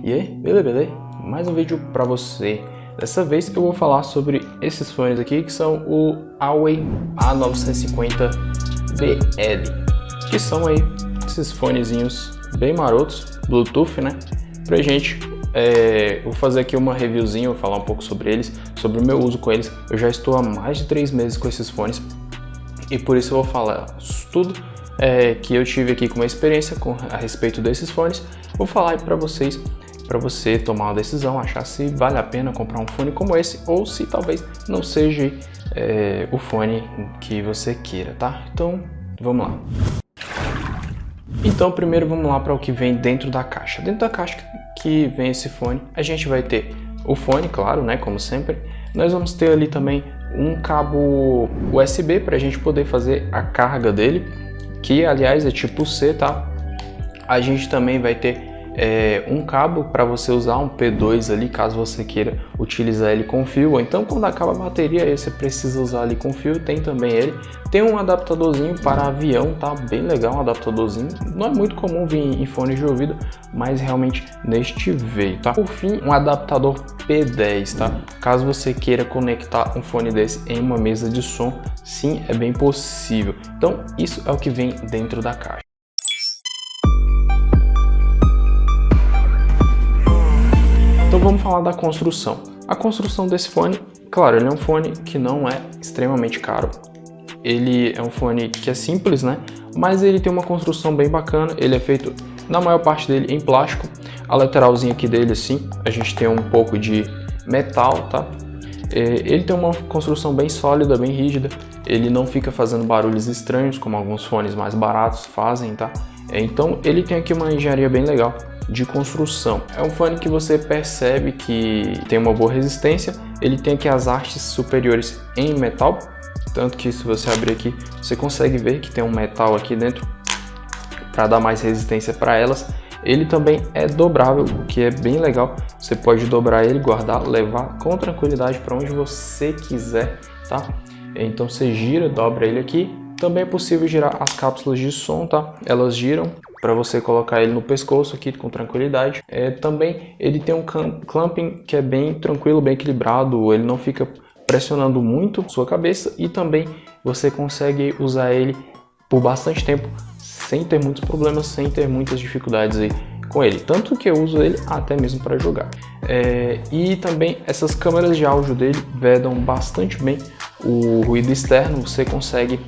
E aí, beleza? Mais um vídeo pra você. Dessa vez eu vou falar sobre esses fones aqui, que são o Huawei A950BL, que são aí esses fonezinhos bem marotos, Bluetooth, né? Pra gente, vou fazer aqui uma reviewzinha, vou falar um pouco sobre eles, sobre o meu uso com eles. Eu já estou há mais de 3 meses com esses fones e por isso eu vou falar tudo que eu tive aqui como experiência a respeito desses fones. Vou falar aí pra vocês, para você tomar uma decisão, achar se vale a pena comprar um fone como esse ou se talvez não seja o fone que você queira, tá? Então, vamos lá. Então, primeiro vamos lá para o que vem dentro da caixa. Dentro da caixa que vem esse fone, a gente vai ter o fone, claro, né, como sempre. Nós vamos ter ali também um cabo USB para a gente poder fazer a carga dele, que aliás é tipo C, tá? A gente também vai ter um cabo para você usar um P2 ali, caso você queira utilizar ele com fio, ou então quando acaba a bateria aí você precisa usar ali com fio, tem também ele. Tem um adaptadorzinho para avião, tá? Bem legal, um adaptadorzinho. Não é muito comum vir em fones de ouvido, mas realmente neste veio, tá? Por fim, um adaptador P10, tá? Caso você queira conectar um fone desse em uma mesa de som, sim, é bem possível. Então isso é o que vem dentro da caixa. Então vamos falar da construção. A construção desse fone, claro, ele é um fone que não é extremamente caro. Ele é um fone que é simples, né? Mas ele tem uma construção bem bacana. Ele é feito, na maior parte dele, em plástico. A lateralzinha aqui dele, assim, a gente tem um pouco de metal, tá? Ele tem uma construção bem sólida, bem rígida. Ele não fica fazendo barulhos estranhos, como alguns fones mais baratos fazem, tá? Então ele tem aqui uma engenharia bem legal de construção. É um fone que você percebe que tem uma boa resistência. Ele tem aqui as hastes superiores em metal, tanto que se você abrir aqui, você consegue ver que tem um metal aqui dentro para dar mais resistência para elas. Ele também é dobrável, o que é bem legal. Você pode dobrar ele, guardar, levar com tranquilidade para onde você quiser, tá? Então você gira, dobra ele aqui. Também é possível girar as cápsulas de som, tá? Elas giram para você colocar ele no pescoço aqui com tranquilidade. Também ele tem um clamping que é bem tranquilo, bem equilibrado. Ele não fica pressionando muito sua cabeça e também você consegue usar ele por bastante tempo sem ter muitos problemas, sem ter muitas dificuldades aí com ele. Tanto que eu uso ele até mesmo para jogar. E também essas câmeras de áudio dele vedam bastante bem o ruído externo. Você consegue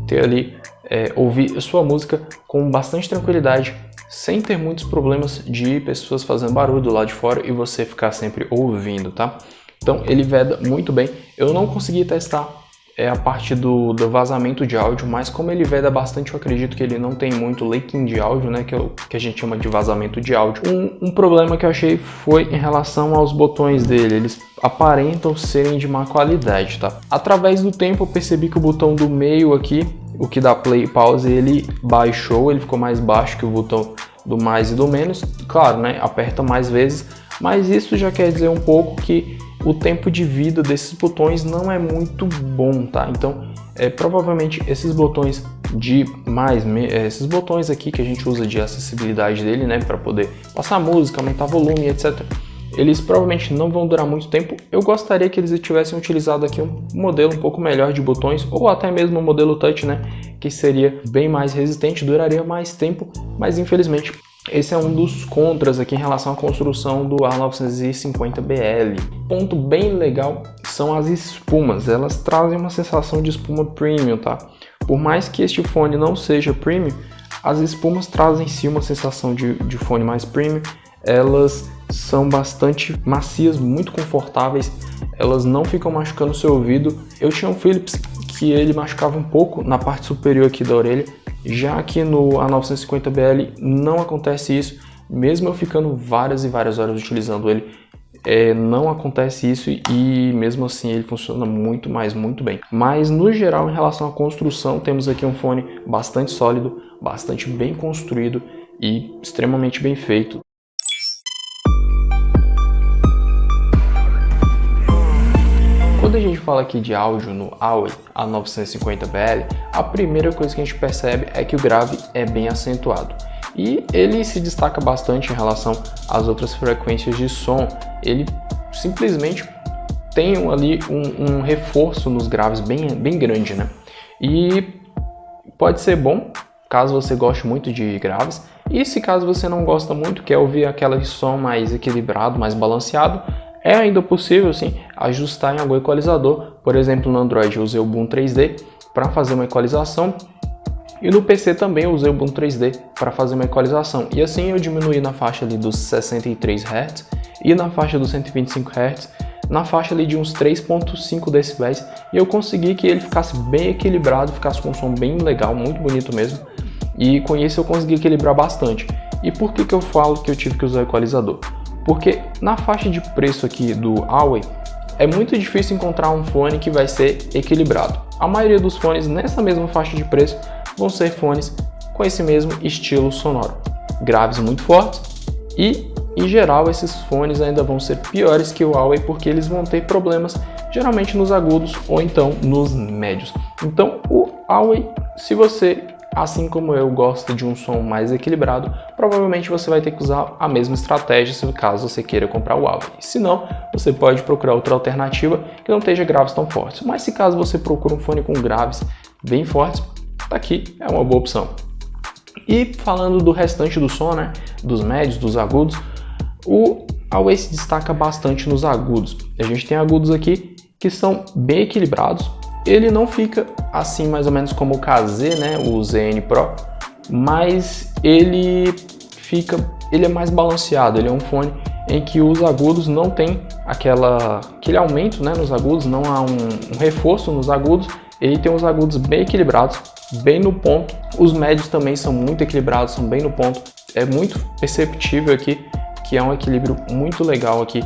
ter ali, ouvir a sua música com bastante tranquilidade, sem ter muitos problemas de pessoas fazendo barulho do lado de fora e você ficar sempre ouvindo, tá? Então ele veda muito bem. Eu não consegui testar a parte do vazamento de áudio, mas como ele veda bastante, eu acredito que ele não tem muito leaking de áudio, né, que a gente chama de vazamento de áudio. Um problema que eu achei foi em relação aos botões dele. Eles aparentam serem de má qualidade, tá? Através do tempo eu percebi que o botão do meio aqui, o que dá play e pause, ele baixou, ele ficou mais baixo que o botão do mais e do menos. Claro, né, aperta mais vezes, mas isso já quer dizer um pouco que o tempo de vida desses botões não é muito bom, tá? Então, provavelmente esses botões esses botões aqui que a gente usa de acessibilidade dele, né, para poder passar música, aumentar volume, etc. Eles provavelmente não vão durar muito tempo. Eu gostaria que eles tivessem utilizado aqui um modelo um pouco melhor de botões, ou até mesmo um modelo touch, né, que seria bem mais resistente, duraria mais tempo, mas infelizmente esse é um dos contras aqui em relação à construção do A950BL. Ponto bem legal são as espumas. Elas trazem uma sensação de espuma premium, tá? Por mais que este fone não seja premium, as espumas trazem sim uma sensação de fone mais premium. Elas são bastante macias, muito confortáveis. Elas não ficam machucando o seu ouvido. Eu tinha um Philips que ele machucava um pouco na parte superior aqui da orelha. Já aqui no A950BL não acontece isso, mesmo eu ficando várias e várias horas utilizando ele, não acontece isso e mesmo assim ele funciona muito bem. Mas no geral, em relação à construção, temos aqui um fone bastante sólido, bastante bem construído e extremamente bem feito. Quando a gente fala aqui de áudio no Huawei A950BL, a primeira coisa que a gente percebe é que o grave é bem acentuado. e ele se destaca bastante em relação às outras frequências de som. Ele simplesmente tem ali um reforço nos graves bem grande, né? E pode ser bom caso você goste muito de graves, e se caso você não gosta muito, quer ouvir aquele som mais equilibrado, mais balanceado, é ainda possível sim ajustar em algum equalizador. Por exemplo, no Android eu usei o Boom 3D para fazer uma equalização, e no PC também eu usei o Boom 3D para fazer uma equalização, e assim eu diminuí na faixa ali dos 63 Hz e na faixa dos 125 Hz, na faixa ali de uns 3.5 decibéis, e eu consegui que ele ficasse bem equilibrado, ficasse com um som bem legal, muito bonito mesmo, e com isso eu consegui equilibrar bastante. E por que eu falo que eu tive que usar o equalizador? Porque na faixa de preço aqui do Huawei, é muito difícil encontrar um fone que vai ser equilibrado. A maioria dos fones nessa mesma faixa de preço vão ser fones com esse mesmo estilo sonoro, graves muito fortes, e em geral esses fones ainda vão ser piores que o Huawei, porque eles vão ter problemas geralmente nos agudos ou então nos médios. Então o Huawei, se você, assim como eu, gosta de um som mais equilibrado, provavelmente você vai ter que usar a mesma estratégia se caso você queira comprar o Huawei. Se não, você pode procurar outra alternativa que não esteja graves tão fortes. Mas se caso você procura um fone com graves bem fortes, tá aqui, é uma boa opção. E falando do restante do som, né, dos médios, dos agudos, o Huawei se destaca bastante nos agudos. A gente tem agudos aqui que são bem equilibrados. Ele não fica assim mais ou menos como o KZ, né, o ZN Pro, mas ele é mais balanceado. Ele é um fone em que os agudos não tem aquele aumento, né, nos agudos, não há um reforço nos agudos. Ele tem os agudos bem equilibrados, bem no ponto. Os médios também são muito equilibrados, são bem no ponto. É muito perceptível aqui que é um equilíbrio muito legal aqui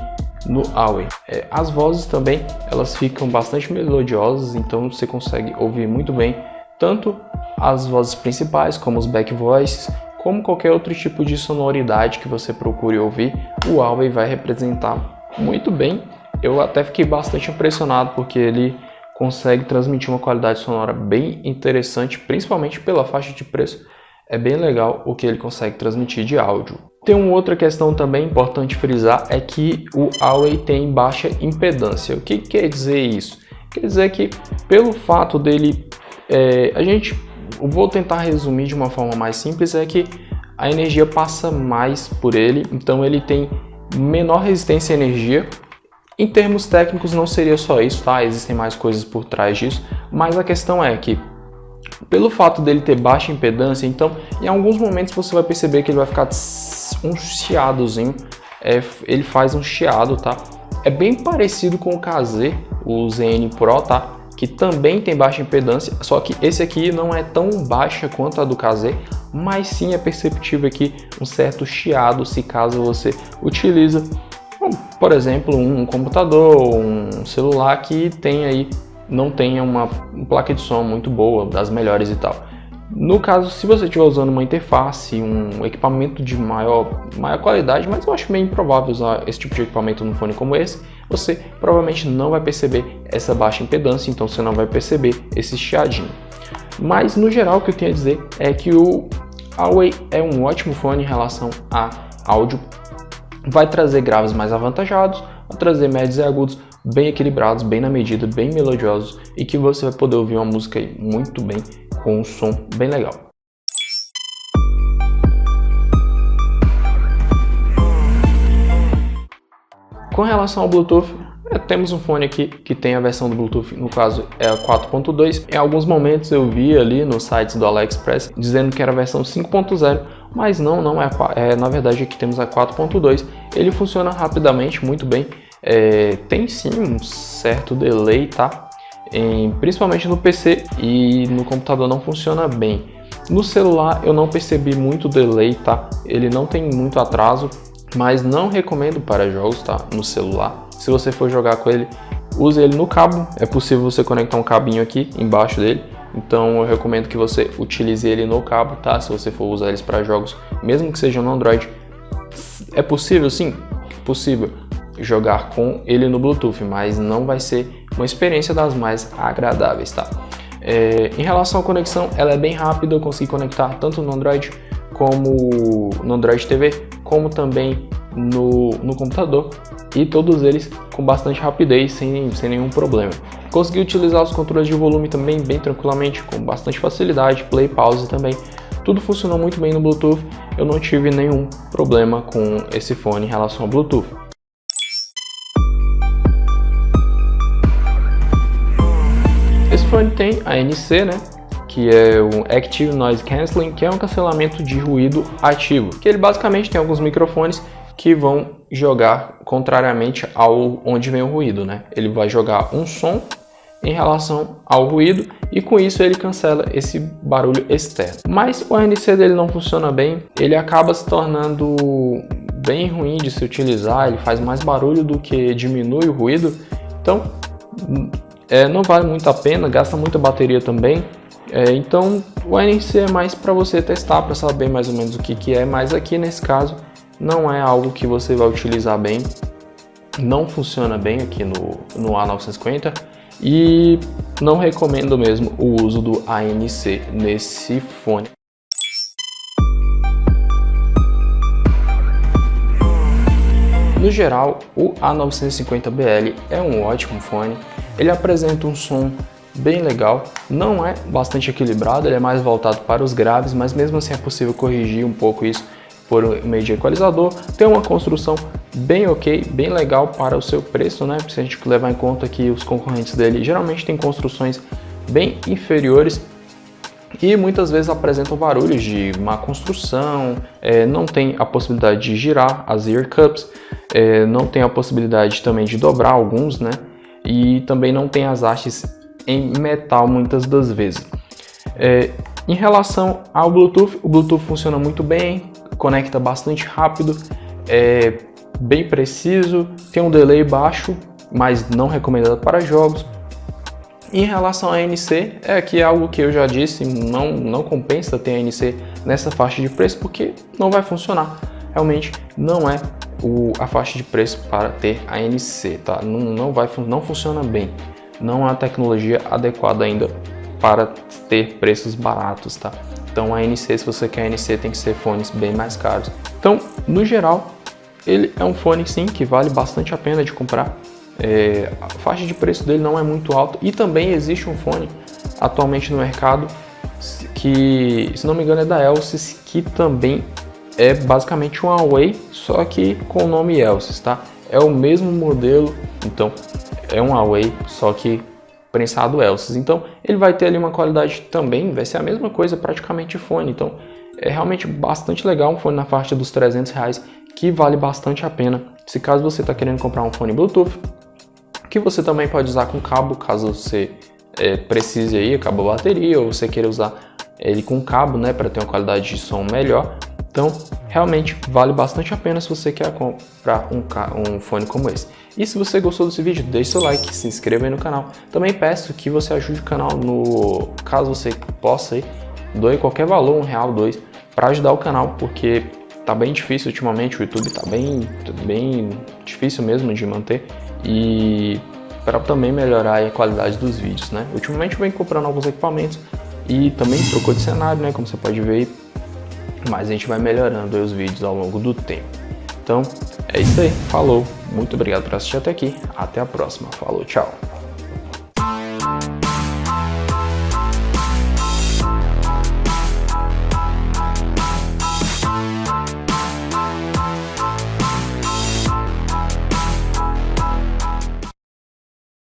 no Huawei. As vozes também, elas ficam bastante melodiosas, então você consegue ouvir muito bem tanto as vozes principais, como os back voices, como qualquer outro tipo de sonoridade que você procure ouvir, o Huawei vai representar muito bem. Eu até fiquei bastante impressionado porque ele consegue transmitir uma qualidade sonora bem interessante, principalmente pela faixa de preço. É bem legal o que ele consegue transmitir de áudio. Tem uma outra questão também importante frisar, é que o Huawei tem baixa impedância. O que quer dizer isso? Quer dizer que pelo fato dele, eu vou tentar resumir de uma forma mais simples, é que a energia passa mais por ele, então ele tem menor resistência à energia. Em termos técnicos não seria só isso, tá? Existem mais coisas por trás disso, mas a questão é que pelo fato dele ter baixa impedância, então em alguns momentos você vai perceber que ele vai ficar um chiadozinho, ele faz um chiado, tá? É bem parecido com o KZ, o ZN Pro, tá? Que também tem baixa impedância, só que esse aqui não é tão baixa quanto a do KZ, mas sim é perceptível aqui um certo chiado se caso você utiliza, por exemplo, um computador, um celular que não tenha uma placa de som muito boa, das melhores e tal. No caso, se você estiver usando uma interface, um equipamento de maior qualidade, mas eu acho meio improvável usar esse tipo de equipamento num fone como esse, você provavelmente não vai perceber essa baixa impedância, então você não vai perceber esse chiadinho. Mas no geral o que eu tenho a dizer é que o Huawei é um ótimo fone em relação a áudio, vai trazer graves mais avantajados, vai trazer médios e agudos bem equilibrados, bem na medida, bem melodiosos, e que você vai poder ouvir uma música aí muito bem, com um som bem legal. Com relação ao Bluetooth, temos um fone aqui que tem a versão do Bluetooth, no caso é a 4.2. Em alguns momentos eu vi ali nos sites do AliExpress dizendo que era a versão 5.0, mas não é, na verdade aqui temos a 4.2. Ele funciona rapidamente, muito bem. Tem sim um certo delay, tá? Principalmente no PC, e no computador não funciona bem. No celular eu não percebi muito delay, tá? Ele não tem muito atraso, mas não recomendo para jogos, tá? No celular. Se você for jogar com ele, use ele no cabo. É possível você conectar um cabinho aqui embaixo dele. Então eu recomendo que você utilize ele no cabo, tá? Se você for usar eles para jogos, mesmo que seja no Android. É possível, sim, possível jogar com ele no Bluetooth, mas não vai ser uma experiência das mais agradáveis, tá? Em relação à conexão, ela é bem rápida, eu consegui conectar tanto no Android como no Android TV, como também no computador, e todos eles com bastante rapidez, sem nenhum problema. Consegui utilizar os controles de volume também bem tranquilamente, com bastante facilidade, play, pause também. Tudo funcionou muito bem no Bluetooth, eu não tive nenhum problema com esse fone em relação ao Bluetooth. Esse fone tem ANC, né? Que é o Active Noise Cancelling, que é um cancelamento de ruído ativo, que ele basicamente tem alguns microfones que vão jogar contrariamente ao onde vem o ruído, né? Ele vai jogar um som em relação ao ruído e com isso ele cancela esse barulho externo. Mas o ANC dele não funciona bem, ele acaba se tornando bem ruim de se utilizar, ele faz mais barulho do que diminui o ruído, então não vale muito a pena, gasta muita bateria também. Então o ANC é mais para você testar, para saber mais ou menos o que é, mas aqui nesse caso não é algo que você vai utilizar bem, não funciona bem aqui no A950 e não recomendo mesmo o uso do ANC nesse fone. No geral, o A950BL é um ótimo fone, ele apresenta um som bem legal, não é bastante equilibrado, ele é mais voltado para os graves, mas mesmo assim é possível corrigir um pouco isso por meio de equalizador. Tem uma construção bem ok, bem legal para o seu preço, né? Se a gente levar em conta que os concorrentes dele geralmente têm construções bem inferiores e muitas vezes apresentam barulhos de má construção, não tem a possibilidade de girar as ear cups, não tem a possibilidade também de dobrar alguns, né? E também não tem as hastes em metal muitas das vezes. Em relação ao Bluetooth, o Bluetooth funciona muito bem, conecta bastante rápido, é bem preciso, tem um delay baixo, mas não recomendado para jogos. Em relação a ANC, que é algo que eu já disse, não compensa ter ANC nessa faixa de preço porque não vai funcionar. Realmente não é a faixa de preço para ter ANC, tá? Não funciona bem. Não há tecnologia adequada ainda para ter preços baratos, tá? Então a ANC, se você quer ANC, tem que ser fones bem mais caros. Então, no geral, ele é um fone sim que vale bastante a pena de comprar. A faixa de preço dele não é muito alta e também existe um fone atualmente no mercado que, se não me engano, é da Elsys, que também é basicamente um Huawei, só que com o nome Elsys, tá? É o mesmo modelo, então é um Huawei, só que prensado Elsys. Então ele vai ter ali uma qualidade também, vai ser a mesma coisa praticamente fone. Então é realmente bastante legal, um fone na faixa dos R$300 que vale bastante a pena. Se caso você está querendo comprar um fone Bluetooth, que você também pode usar com cabo, caso você precise aí, cabo bateria, ou você queira usar ele com cabo, né, para ter uma qualidade de som melhor. Então, realmente vale bastante a pena se você quer comprar um fone como esse. E se você gostou desse vídeo, deixe seu like, se inscreva aí no canal. Também peço que você ajude o canal, caso você possa, aí, doe qualquer valor, R$1, R$2, para ajudar o canal, porque tá bem difícil ultimamente, o YouTube tá bem difícil mesmo de manter. E para também melhorar a qualidade dos vídeos, né? Ultimamente eu venho comprando alguns equipamentos e também trocou de cenário, né? Como você pode ver aí. Mas a gente vai melhorando aí os vídeos ao longo do tempo. Então, é isso aí. Falou. Muito obrigado por assistir até aqui. Até a próxima. Falou. Tchau.